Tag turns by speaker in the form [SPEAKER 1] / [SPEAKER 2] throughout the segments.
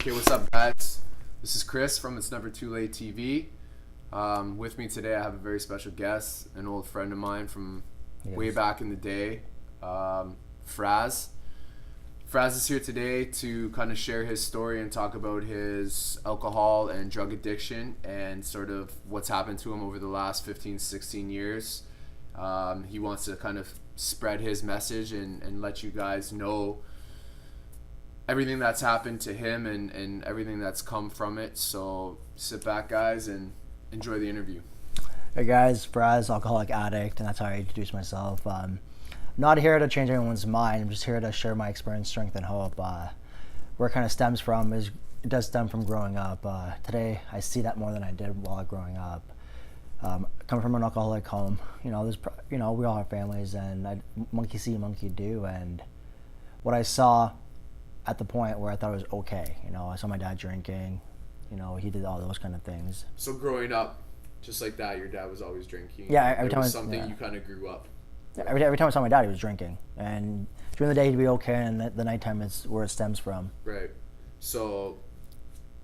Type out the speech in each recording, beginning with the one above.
[SPEAKER 1] Okay, what's up, guys? This is Chris from It's Never Too Late TV. With me today, I have a very special guest, an old friend of mine from way back in the day, Fraz. Fraz is here today to kind of share his story and talk about his alcohol and drug addiction and sort of what's happened to him over the last 15, 16 years. He wants to kind of spread his message and let you guys know everything that's happened to him and everything that's come from it. So sit back, guys, and enjoy the interview.
[SPEAKER 2] Hey guys, Fraz, alcoholic addict, and that's how I introduce myself. Not here to change anyone's mind. I'm just here to share my experience, strength, and hope. Where it kind of stems from is it does stem from growing up. Today, I see that more than I did while growing up. Coming from an alcoholic home, we all have families, and monkey see, monkey do. And what I saw at the point where I thought it was okay, I saw my dad drinking. He did all those kind of things.
[SPEAKER 1] So growing up, just like that, your dad was always drinking.
[SPEAKER 2] Yeah, every time
[SPEAKER 1] was something you kind of grew up.
[SPEAKER 2] Every time I saw my dad, he was drinking, and during the day he'd be okay, and the nighttime is where it stems from.
[SPEAKER 1] Right. So,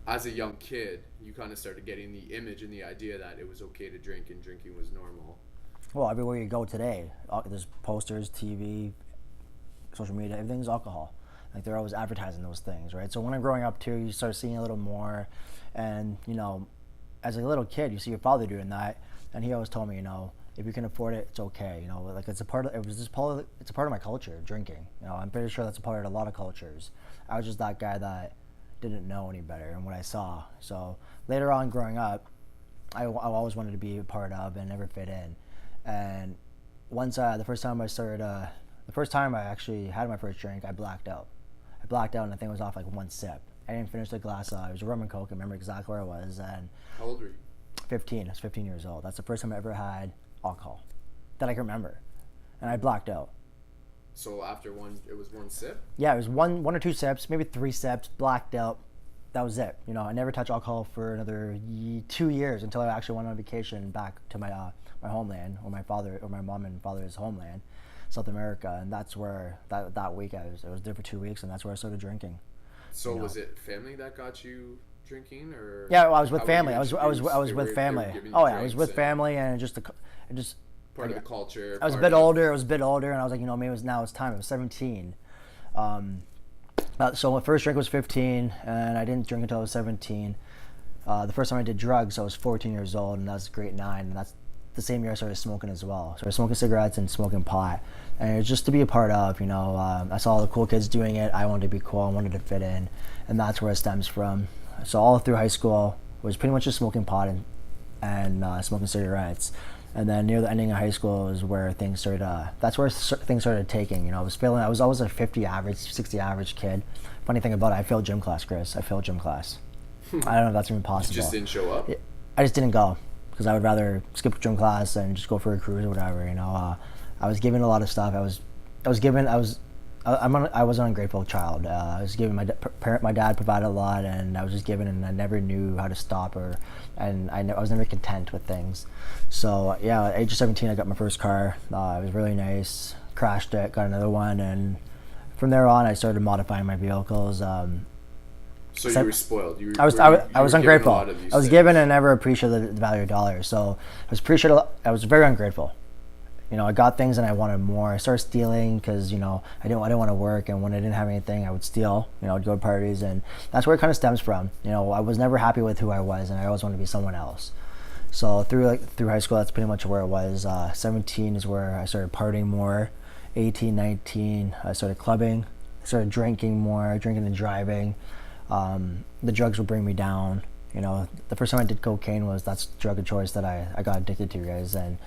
[SPEAKER 1] as a young kid, you kind of started getting the image and the idea that it was okay to drink and drinking was normal.
[SPEAKER 2] Well, everywhere you go today, there's posters, TV, social media, everything's alcohol. Like they're always advertising those things, right? So when I'm growing up too, you start seeing a little more, and as a little kid, you see your father doing that, and he always told me, if you can afford it, it's okay. Like it's a part of my culture, drinking. I'm pretty sure that's a part of a lot of cultures. I was just that guy that didn't know any better and what I saw. So later on, growing up, I always wanted to be a part of and never fit in. And once the first time I actually had my first drink, I blacked out. And I think it was off like one sip. I didn't finish the glass. It was a rum and coke. I remember exactly where I was. And
[SPEAKER 1] how old were you?
[SPEAKER 2] 15. I was 15 years old. That's the first time I ever had alcohol that I can remember. And I blacked out.
[SPEAKER 1] So after it was one sip?
[SPEAKER 2] Yeah, it was one or two sips, maybe 3 sips, blacked out. That was it. I never touched alcohol for another 2 years until I actually went on vacation back to my homeland, or my mom and father's homeland, South America, and that's where that week I was there for 2 weeks, and that's where I started drinking.
[SPEAKER 1] So was it family that got you drinking, or?
[SPEAKER 2] Yeah, well, I was with family. I was with family. Oh yeah, I was with family, and just
[SPEAKER 1] part of the culture.
[SPEAKER 2] I was a bit older, and I was like, maybe now it's time. I was 17. So my first drink was 15, and I didn't drink until I was 17. The first time I did drugs, I was 14 years old, and that was grade 9, and that's the same year I started smoking as well. So I started smoking cigarettes and smoking pot, and it was just to be a part of. I saw all the cool kids doing it. I wanted to be cool. I wanted to fit in, and that's where it stems from. So all through high school was pretty much just smoking pot and smoking cigarettes. And then near the ending of high school is where things started. That's where things started taking. I was always a 50 average, 60 average kid. Funny thing about it, I failed gym class, Chris. I failed gym class. I don't know if that's even possible.
[SPEAKER 1] You just didn't show up?
[SPEAKER 2] I just didn't go because I would rather skip gym class and just go for a cruise or whatever. I was given a lot of stuff. I was an ungrateful child. I was given my dad provided a lot, and I was just given, and I never knew how to stop I was never content with things. So yeah, at age of 17, I got my first car. It was really nice. Crashed it, got another one, and from there on, I started modifying my vehicles.
[SPEAKER 1] So you were spoiled.
[SPEAKER 2] I was ungrateful. I was given and never appreciated the value of dollars. So I was very ungrateful. I got things and I wanted more. I started stealing because I didn't want to work, and when I didn't have anything, I would steal. I'd go to parties, and that's where it kind of stems from. I was never happy with who I was, and I always wanted to be someone else. So through high school, that's pretty much where it was. 17 is where I started partying more. 18, 19, I started clubbing. I started drinking more, drinking and driving. The drugs would bring me down. The first time I did cocaine that's the drug of choice that I got addicted to, guys, and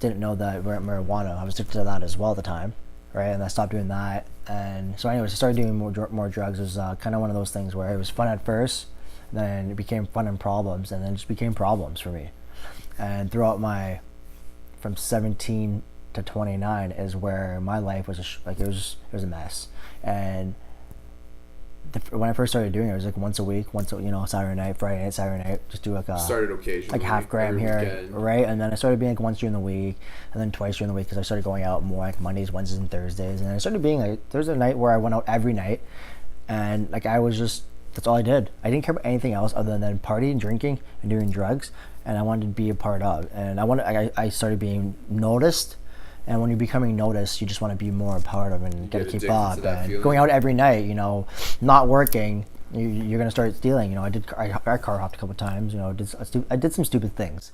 [SPEAKER 2] didn't know that marijuana. I was addicted to that as well at the time, right? And I stopped doing that, and so anyways, I started doing more drugs. It was kind of one of those things where it was fun at first, then it became fun and problems, and then it just became problems for me. And throughout from 17 to 29 is where my life was it was a mess. And when I first started doing it, it was like once a week, Saturday night, Friday night, Saturday night, just do
[SPEAKER 1] started occasionally,
[SPEAKER 2] like half gram here,
[SPEAKER 1] weekend.
[SPEAKER 2] Right? And then I started being like once during the week, and then twice during the week because I started going out more like Mondays, Wednesdays, and Thursdays. And I started being like, there was a night where I went out every night, and like I was just That's all I did. I didn't care about anything else other than partying, drinking, and doing drugs. And I wanted to be a part of. And I started being noticed. And when you're becoming noticed, you just want to be more a part of and got to keep up. And going out every night, you know, not working, you're gonna start stealing. You know, I car hopped a couple times. You know, I did some stupid things.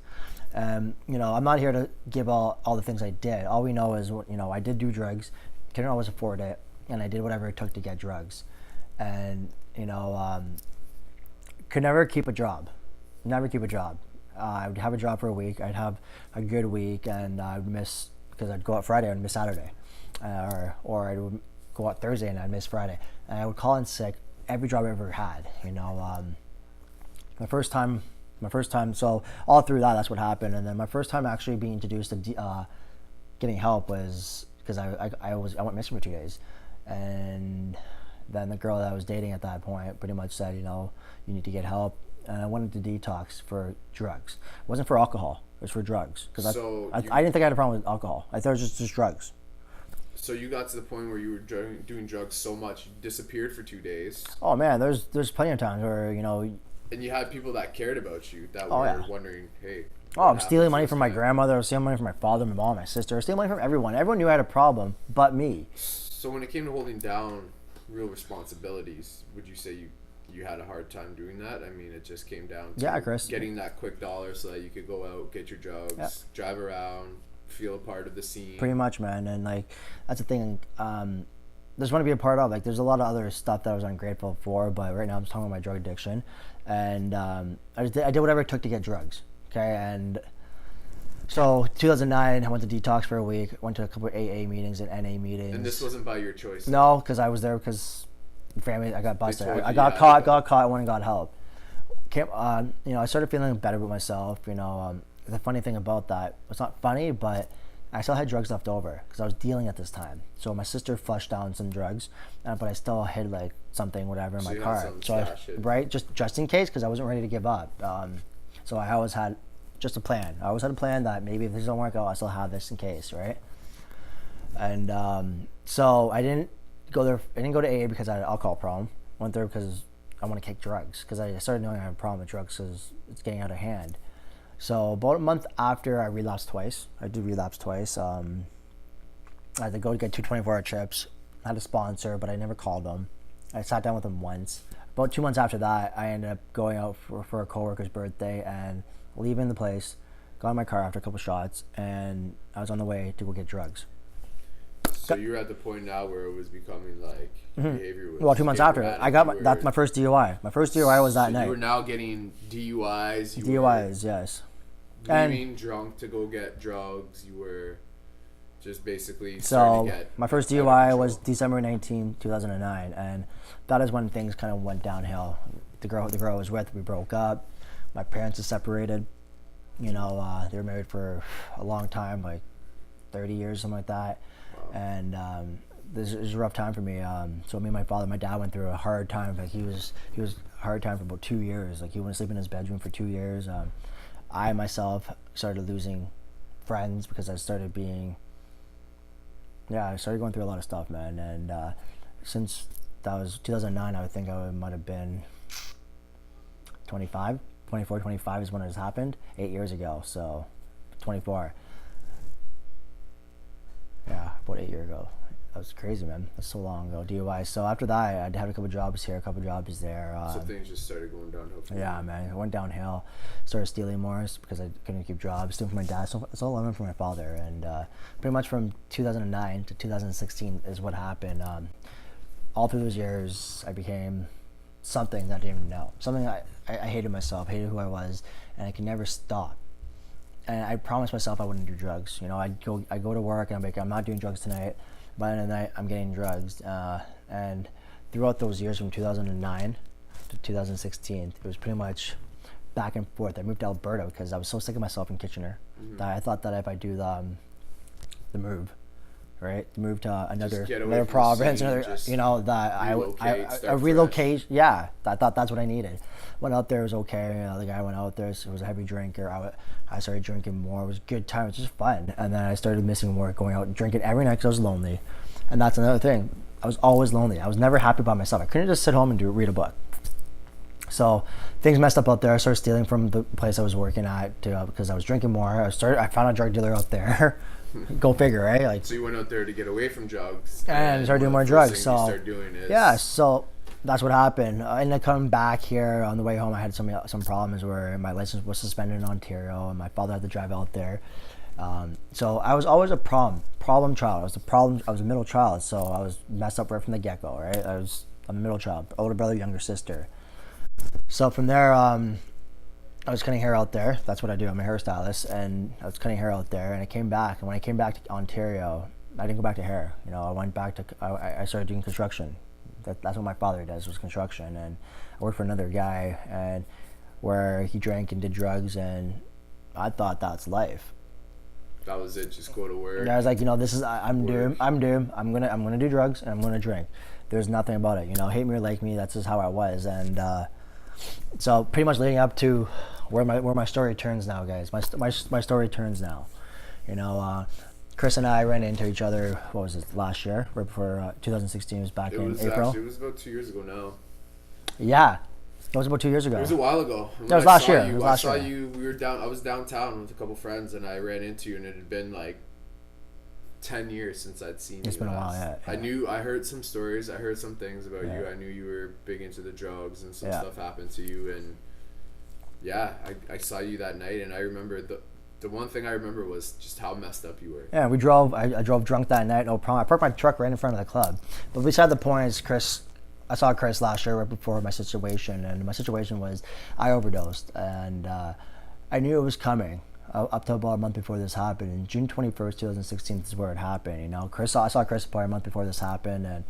[SPEAKER 2] You know, I'm not here to give all the things I did. All we know is, you know, I did do drugs, couldn't always afford it, and I did whatever it took to get drugs. And you know, could never keep a job. Never keep a job. I would have a job for a week. I'd have a good week, and I'd miss, because I'd go out Friday and miss Saturday, or I would go out Thursday and I'd miss Friday. And I would call in sick every job I ever had. You know, my first time. So all through that's what happened. And then my first time actually being introduced to getting help was because I went missing for 2 days, and then the girl that I was dating at that point pretty much said, you know, you need to get help. And I went into detox for drugs. It wasn't for alcohol. It was for drugs. Because I didn't think I had a problem with alcohol. I thought it was just drugs.
[SPEAKER 1] So you got to the point where you were doing drugs so much, you disappeared for 2 days.
[SPEAKER 2] Oh, man, there's plenty of times where, you know...
[SPEAKER 1] And you had people that cared about you that were wondering, hey...
[SPEAKER 2] I'm stealing money from my grandmother. I was stealing money from my father, my mom, my sister. I was stealing money from everyone. Everyone knew I had a problem, but me.
[SPEAKER 1] So when it came to holding down real responsibilities, would you say you had a hard time doing that? I mean, it just came down to getting that quick dollar so that you could go out, get your drugs, drive around, feel a part of the scene. Pretty much, man. And like, that's the thing. Just want to be a part of. Like, there's a lot of other stuff that I was ungrateful for, but right now I'm just talking about my drug addiction. And I did whatever it took to get drugs. Okay, and so 2009, I went to detox for a week. Went to a couple of AA meetings and NA meetings. And this wasn't by your choice?
[SPEAKER 2] No, because I was there because family. I got busted. I got caught. I went and got help. You know, I started feeling better about myself. You know, the funny thing about that, it's not funny, but I still had drugs left over because I was dealing at this time. So my sister flushed down some drugs, but I still had like something, whatever, in my car. So just in case, because I wasn't ready to give up. So I always had just a plan. I always had a plan that maybe if this don't work out, I still have this in case, right? And so I didn't go there. I didn't go to AA because I had an alcohol problem. Went there because I want to kick drugs, because I started knowing I had a problem with drugs because it's getting out of hand. So about a month after, I relapsed twice. I did relapse twice. I had to go to get 2 24-hour trips. I had a sponsor, but I never called them. I sat down with them once. About 2 months after that, I ended up going out for a coworker's birthday and leaving the place, got in my car after a couple shots, and I was on the way to go get drugs.
[SPEAKER 1] So you're at the point now where it was becoming like behavior was...
[SPEAKER 2] Well, 2 months after, I got that's my first DUI. My first DUI was that night.
[SPEAKER 1] You were now getting DUIs.
[SPEAKER 2] DUIs, yes.
[SPEAKER 1] Leaving drunk to go get drugs. You were just basically starting to get...
[SPEAKER 2] my first DUI was December 19, 2009, and that is when things kind of went downhill. The girl I was with, we broke up. My parents are separated. You know, they were married for a long time, like 30 years, something like that. Wow. And this was a rough time for me. So me and my dad went through a hard time. Like he was a hard time for about 2 years. Like he wouldn't sleep in his bedroom for 2 years. I myself started losing friends because I started going through a lot of stuff, man. And since that was 2009, I would think I might have been 25 is when it happened, 8 years ago. So 24. Yeah, about 8 years ago. That was crazy, man. That's so long ago. DUI. So after that, I had a couple jobs here, a couple jobs there.
[SPEAKER 1] So things just started going downhill.
[SPEAKER 2] Yeah, man. It went downhill. Started stealing more because I couldn't keep jobs. Stealing from my dad. So it's all I learned from my father. And pretty much from 2009 to 2016 is what happened. All through those years, I became something that I didn't even know. Something I hated myself, hated who I was, and I could never stop. And I promised myself I wouldn't do drugs. You know, I'd go to work and I'm like, I'm not doing drugs tonight. By the end of the night, I'm getting drugs. And throughout those years from 2009 to 2016, it was pretty much back and forth. I moved to Alberta because I was so sick of myself in Kitchener that I thought that if I do the move, right, move to another province, a relocation. Yeah, I thought that's what I needed. Went out there, it was okay. You know, the guy went out there, so it was a heavy drinker. I started drinking more. It was a good time. It was just fun. And then I started missing work, going out and drinking every night because I was lonely. And that's another thing. I was always lonely. I was never happy by myself. I couldn't just sit home and read a book. So things messed up out there. I started stealing from the place I was working at because I was drinking more. I found a drug dealer out there. Go figure, right? Like,
[SPEAKER 1] so you went out there to get away from drugs
[SPEAKER 2] and started doing more drugs. So
[SPEAKER 1] start doing is...
[SPEAKER 2] yeah, so that's what happened. And then coming back here on the way home, I had some problems where my license was suspended in Ontario, and my father had to drive out there. So I was always a problem child. I was a middle child, so I was messed up right from the get-go, right? I'm a middle child, older brother, younger sister. So from there, I was cutting hair out there. That's what I do. I'm a hairstylist, and I was cutting hair out there. And I came back, and when I came back to Ontario, I didn't go back to hair. You know, I went back to I started doing construction. That's what my father does, was construction. And I worked for another guy, and where he drank and did drugs, and I thought that's life.
[SPEAKER 1] That was it. Just go to work.
[SPEAKER 2] And I was like, you know, this is I'm doomed. I'm gonna do drugs, and I'm gonna drink. There's nothing about it. You know, hate me or like me, that's just how I was. And so pretty much leading up to where my story turns now, guys. My story turns now. You know, Chris and I ran into each other. What was it, last year? Right before 2016 was back in April.
[SPEAKER 1] It was about 2 years ago now.
[SPEAKER 2] Yeah, it was about 2 years ago.
[SPEAKER 1] It was a while ago.
[SPEAKER 2] That was last year.
[SPEAKER 1] I saw you. We were down. I was downtown with a couple friends, and I ran into you, and it had been like 10 years since I'd seen you.
[SPEAKER 2] It's been a while, yeah.
[SPEAKER 1] I heard some stories. I heard some things about you. I knew you were big into the drugs, and some stuff happened to you. And yeah, I saw you that night, and I remember the one thing I remember was just how messed up you were.
[SPEAKER 2] Yeah, we drove. I drove drunk that night. No problem. I parked my truck right in front of the club. But beside the point is, I saw Chris last year right before my situation, and my situation was I overdosed, and I knew it was coming. Up to about a month before this happened, and June 21st, 2016 is where it happened. You know, I saw Chris about a month before this happened, and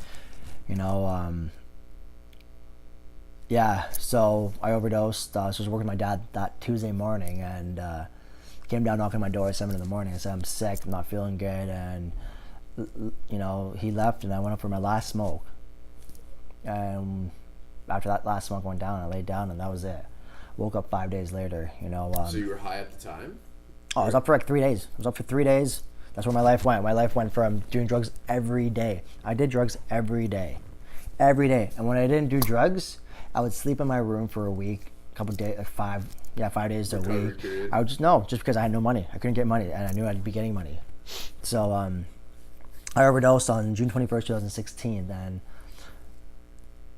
[SPEAKER 2] you know, yeah. So I overdosed. So I was working with my dad that Tuesday morning, and came down knocking on my door at 7 a.m. I said I'm sick, I'm not feeling good, and you know, he left, and I went up for my last smoke. And after that last smoke went down, I laid down, and that was it. Woke up 5 days later. You know.
[SPEAKER 1] So you were high at the time?
[SPEAKER 2] Oh, I was up for like 3 days. I was up for 3 days. That's where my life went. My life went from doing drugs every day. I did drugs every day. Every day. And when I didn't do drugs, I would sleep in my room for a week, a couple days, 5 days to a week. Period. I would just because I had no money. I couldn't get money, and I knew I'd be getting money. So I overdosed on June 21st, 2016. Then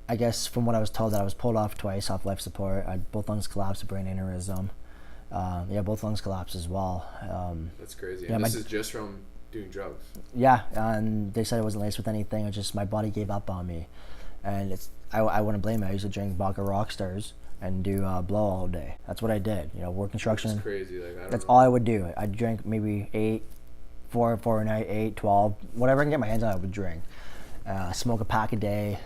[SPEAKER 2] I guess from what I was told, that I was pulled off twice off life support. I had both lungs collapsed, a brain aneurysm. Both lungs collapsed as well.
[SPEAKER 1] That's crazy. And this is just from doing drugs.
[SPEAKER 2] Yeah, and they said it wasn't laced with anything. It's just my body gave up on me, and I wouldn't blame it. I used to drink vodka Rockstars and do blow all day. That's what I did. You know, work construction.
[SPEAKER 1] That's crazy. Like,
[SPEAKER 2] that's all I would do. I'd drink maybe 4 a night, 8, 12, whatever I can get my hands on, I would drink. Smoke a pack a day,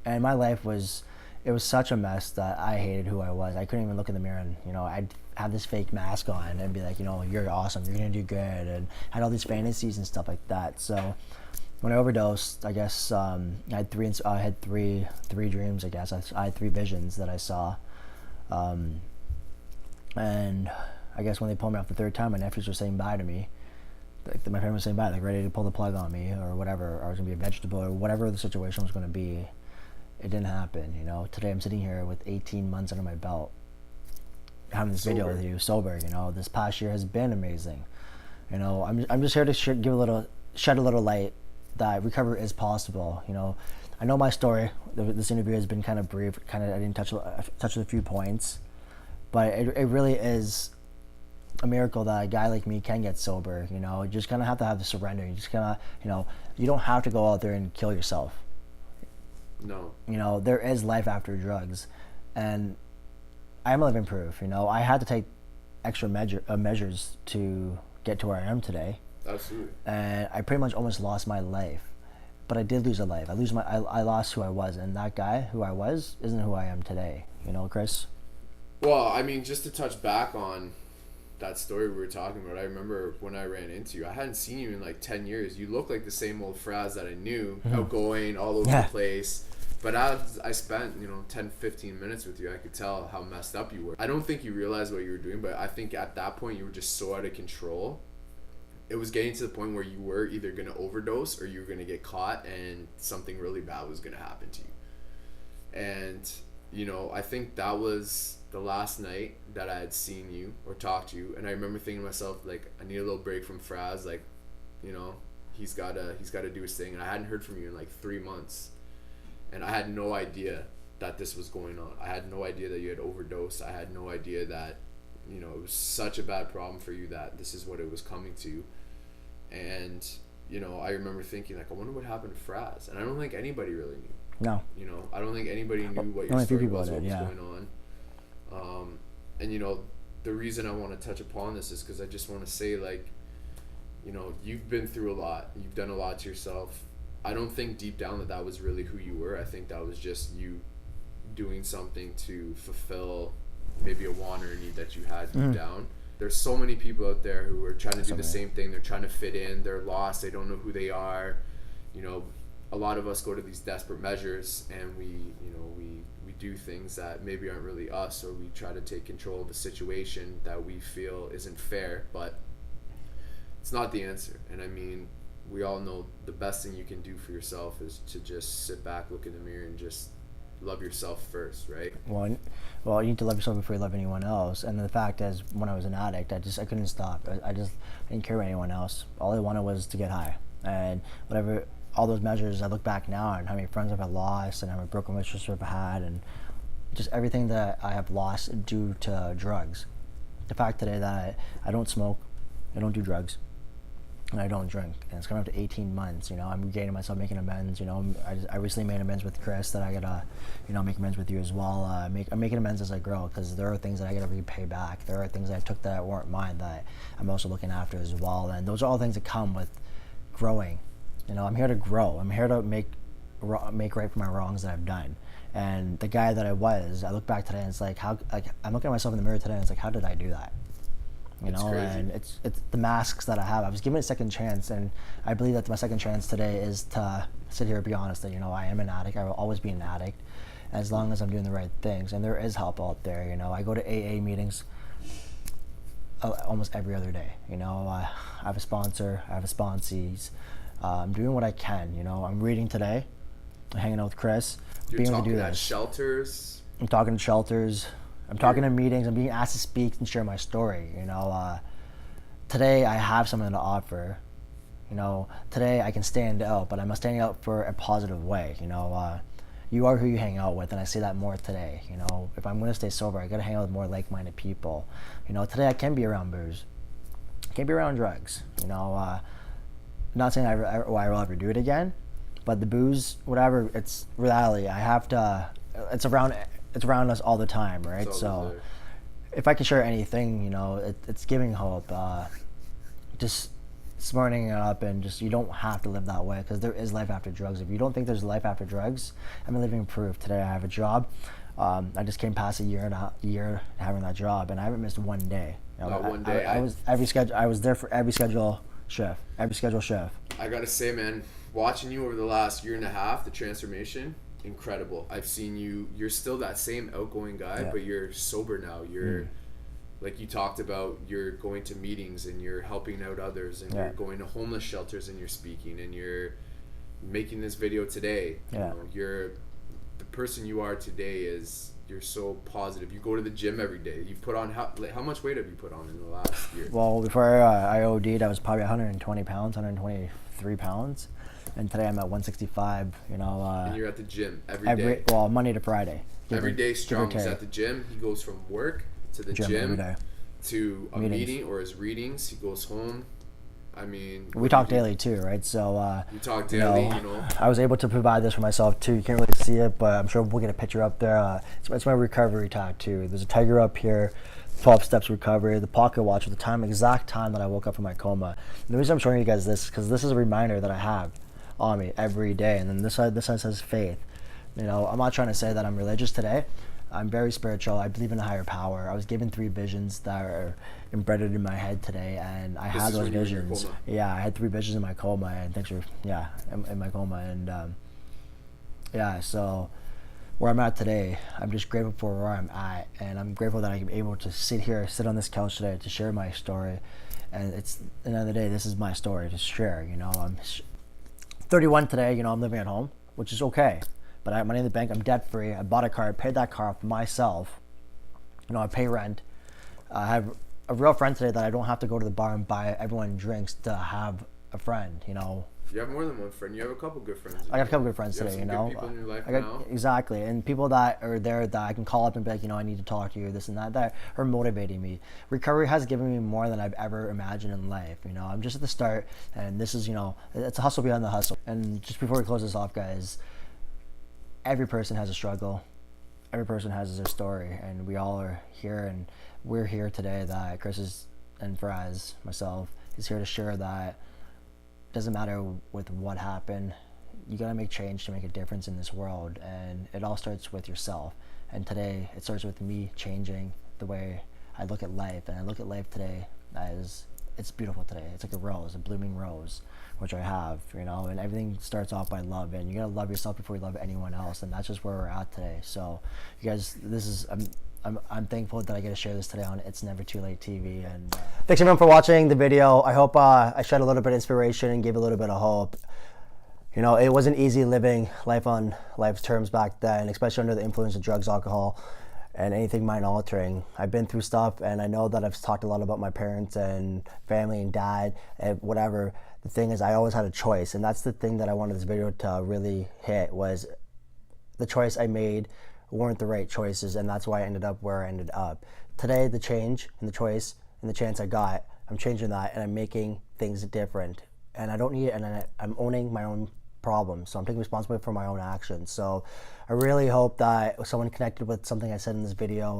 [SPEAKER 2] and my life was. It was such a mess that I hated who I was. I couldn't even look in the mirror, and you know, I'd have this fake mask on and be like, you know, you're awesome, you're gonna do good, and had all these fantasies and stuff like that. So when I overdosed, I guess I had three dreams. I guess I had 3 visions that I saw, and I guess when they pulled me off the 3rd time, my nephews were saying bye to me. Like my parents were saying bye, like ready to pull the plug on me or whatever. Or I was gonna be a vegetable or whatever the situation was gonna be. It didn't happen, you know. Today I'm sitting here with 18 months under my belt, having this video with you, sober. You know, this past year has been amazing. You know, I'm just here to shed a little light that recovery is possible. You know, I know my story. This interview has been kind of brief. I didn't touch a few points, but it really is a miracle that a guy like me can get sober. You know, you just kind of have to have the surrender. You just kind of, you know, you don't have to go out there and kill yourself.
[SPEAKER 1] No.
[SPEAKER 2] You know, there is life after drugs, and I'm living proof. You know, I had to take extra measures to get to where I am today.
[SPEAKER 1] Absolutely.
[SPEAKER 2] And I pretty much almost lost my life, but I did lose a life. I lost who I was, and that guy who I was isn't who I am today. You know, Chris?
[SPEAKER 1] Well, I mean, just to touch back on that story we were talking about, I remember when I ran into you, I hadn't seen you in like 10 years. You look like the same old Fraz that I knew, outgoing, all over the place. But as I spent, 10, 15 minutes with you, I could tell how messed up you were. I don't think you realized what you were doing, but I think at that point you were just so out of control. It was getting to the point where you were either going to overdose or you were going to get caught and something really bad was going to happen to you. And you know, I think that was the last night that I had seen you or talked to you, and I remember thinking to myself, like, I need a little break from Fraz, like, you know, he's gotta do his thing. And I hadn't heard from you in like 3 months, and I had no idea that this was going on. I had no idea that you had overdosed. I had no idea that, you know, it was such a bad problem for you that this is what it was coming to. And, you know, I remember thinking, like, I wonder what happened to Fraz. And I don't think anybody really knew.
[SPEAKER 2] No.
[SPEAKER 1] You know, I don't think anybody knew what your story was, what was going on. And, you know, the reason I want to touch upon this is because I just want to say, like, you know, you've been through a lot. You've done a lot to yourself. I don't think deep down that was really who you were. I think that was just you doing something to fulfill maybe a want or a need that you had deep down. There's so many people out there who are trying to do the same thing. They're trying to fit in. They're lost. They don't know who they are. You know, a lot of us go to these desperate measures, and we do things that maybe aren't really us, or we try to take control of a situation that we feel isn't fair, but it's not the answer. And I mean, we all know the best thing you can do for yourself is to just sit back, look in the mirror, and just love yourself first, right?
[SPEAKER 2] Well, you need to love yourself before you love anyone else. And the fact is, when I was an addict, I couldn't stop. I didn't care about anyone else. All I wanted was to get high. And whatever, all those measures, I look back now and how many friends I've lost, and how many broken relationships I've had, and just everything that I have lost due to drugs. The fact today that I don't smoke, I don't do drugs, and I don't drink, and it's coming up to 18 months. You know, I'm regaining myself, making amends. You know, I recently made amends with Chris that I gotta, you know, make amends with you as well. I'm making amends as I grow, because there are things that I gotta repay back. There are things that I took that weren't mine that I'm also looking after as well, and those are all things that come with growing. You know, I'm here to grow. I'm here to make right for my wrongs that I've done. And the guy that I was, I look back today and it's like, I'm looking at myself in the mirror today and it's like, how did I do that? You know, and it's the masks that I have. I was given a second chance, and I believe that my second chance today is to sit here and be honest that, you know, I am an addict. I will always be an addict as long as I'm doing the right things. And there is help out there. You know, I go to AA meetings almost every other day. You know, I have a sponsor, I have a sponsees. I'm doing what I can. You know, I'm reading today. I'm hanging out with Chris.
[SPEAKER 1] You're talking at shelters.
[SPEAKER 2] I'm talking to shelters. I'm talking to meetings. I'm being asked to speak and share my story. You know, today I have something to offer. You know, today I can stand out, but I'm standing out for a positive way. You know, you are who you hang out with, and I say that more today. You know, if I'm going to stay sober, I got to hang out with more like-minded people. You know, today I can be around booze. I can't be around drugs. You know, not saying I will ever do it again, but the booze, whatever, it's reality. I have to. It's around us all the time, right? So if I can share anything, you know, it's giving hope. Just smartening it up, and just, you don't have to live that way, because there is life after drugs. If you don't think there's life after drugs, I'm a living proof. Today I have a job. I just came past a year having that job, and I haven't missed one day. You know,
[SPEAKER 1] one day.
[SPEAKER 2] I was there for every schedule shift.
[SPEAKER 1] I gotta say, man, watching you over the last year and a half, the transformation, incredible. I've seen you're still that same outgoing guy, but you're sober now. You're like you talked about, you're going to meetings and you're helping out others, and you're going to homeless shelters and you're speaking, and you're making this video today. You know, you're the person you are today. You're so positive. You go to the gym every day. You've put on how much weight have you put on in the last year?
[SPEAKER 2] Well, before I OD'd, I was probably 120 pounds, 123 pounds. And today I'm at 165, you know.
[SPEAKER 1] And you're at the gym every day?
[SPEAKER 2] Well, Monday to Friday.
[SPEAKER 1] Every day strong. He's at the gym. He goes from work to the gym to a meeting or his readings. He goes home. I mean,
[SPEAKER 2] we talk daily too, right? So
[SPEAKER 1] you talk daily, you know.
[SPEAKER 2] I was able to provide this for myself too. You can't really see it, but I'm sure we'll get a picture up there. It's my recovery tattoo. There's a tiger up here, 12 steps recovery, the pocket watch with the exact time that I woke up from my coma. And the reason I'm showing you guys this, because this is a reminder that I have on me every day. And then this side says faith. You know, I'm not trying to say that I'm religious today. I'm very spiritual. I believe in a higher power. I was given 3 visions that are embedded in my head today, and I had those visions. Yeah, I had 3 visions in my coma, and thanks for in my coma, and so where I'm at today, I'm just grateful for where I'm at, and I'm grateful that I'm able to sit on this couch today to share my story. And it's, at the end of the day, this is my story to share. You know, I'm 31 today. You know, I'm living at home, which is okay. but I have money in the bank. I'm debt free. I bought a car. I paid that car off myself. You know, I pay rent. I have a real friend today that I don't have to go to the bar and buy everyone drinks to have a friend. You know.
[SPEAKER 1] You have more than one friend. You have a couple good friends.
[SPEAKER 2] I got a couple good friends today,
[SPEAKER 1] you know. People in your life now.
[SPEAKER 2] Exactly, and people that are there that I can call up and be like, you know, I need to talk to you, this and that are motivating me. Recovery has given me more than I've ever imagined in life. You know, I'm just at the start, and this is, you know, it's a hustle behind the hustle. And just before we close this off, guys, every person has a struggle. Every person has their story, and we all are here, and we're here today. That Chris is, and Faraz, myself, is here to share that. Doesn't matter with what happened, you gotta make change to make a difference in this world, and it all starts with yourself. And today it starts with me changing the way I look at life, and I look at life today as it's beautiful today. It's like a rose, a blooming rose, which I have, you know, and everything starts off by love, and you gotta love yourself before you love anyone else, and that's just where we're at today. So you guys, this is I'm thankful that I get to share this today on It's Never Too Late TV. And thanks everyone for watching the video. I hope I shed a little bit of inspiration and gave a little bit of hope. You know, it wasn't easy living life on life's terms back then, especially under the influence of drugs, alcohol, and anything mind altering. I've been through stuff, and I know that I've talked a lot about my parents and family and dad and whatever. The thing is, I always had a choice, and that's the thing that I wanted this video to really hit, was the choice I made weren't the right choices, and that's why I ended up where I ended up. Today, the change and the choice and the chance I got, I'm changing that, and I'm making things different. And I don't need it, and I'm owning my own problems, so I'm taking responsibility for my own actions. So I really hope that someone connected with something I said in this video.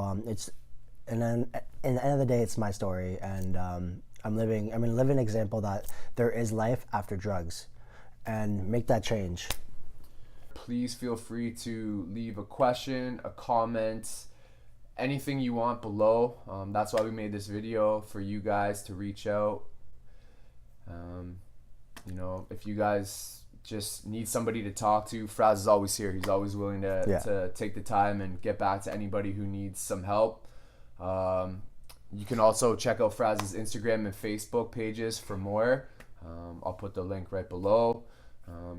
[SPEAKER 2] And then in the end of the day, it's my story, and I'm living an example that there is life after drugs, and make that change.
[SPEAKER 1] Please feel free to leave a question, a comment, anything you want below. That's why we made this video, for you guys to reach out. You know, if you guys just need somebody to talk to, Faraz is always here. He's always willing to take the time and get back to anybody who needs some help. You can also check out Faraz's Instagram and Facebook pages for more. I'll put the link right below.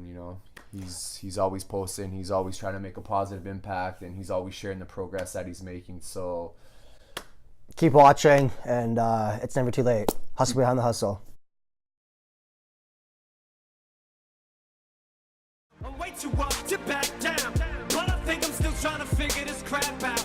[SPEAKER 1] You know, he's always posting, he's always trying to make a positive impact, and he's always sharing the progress that he's making. So
[SPEAKER 2] keep watching, and it's never too late. Hustle behind the hustle.
[SPEAKER 3] I'm way too up to back down, but I think I'm still trying to figure this crap out.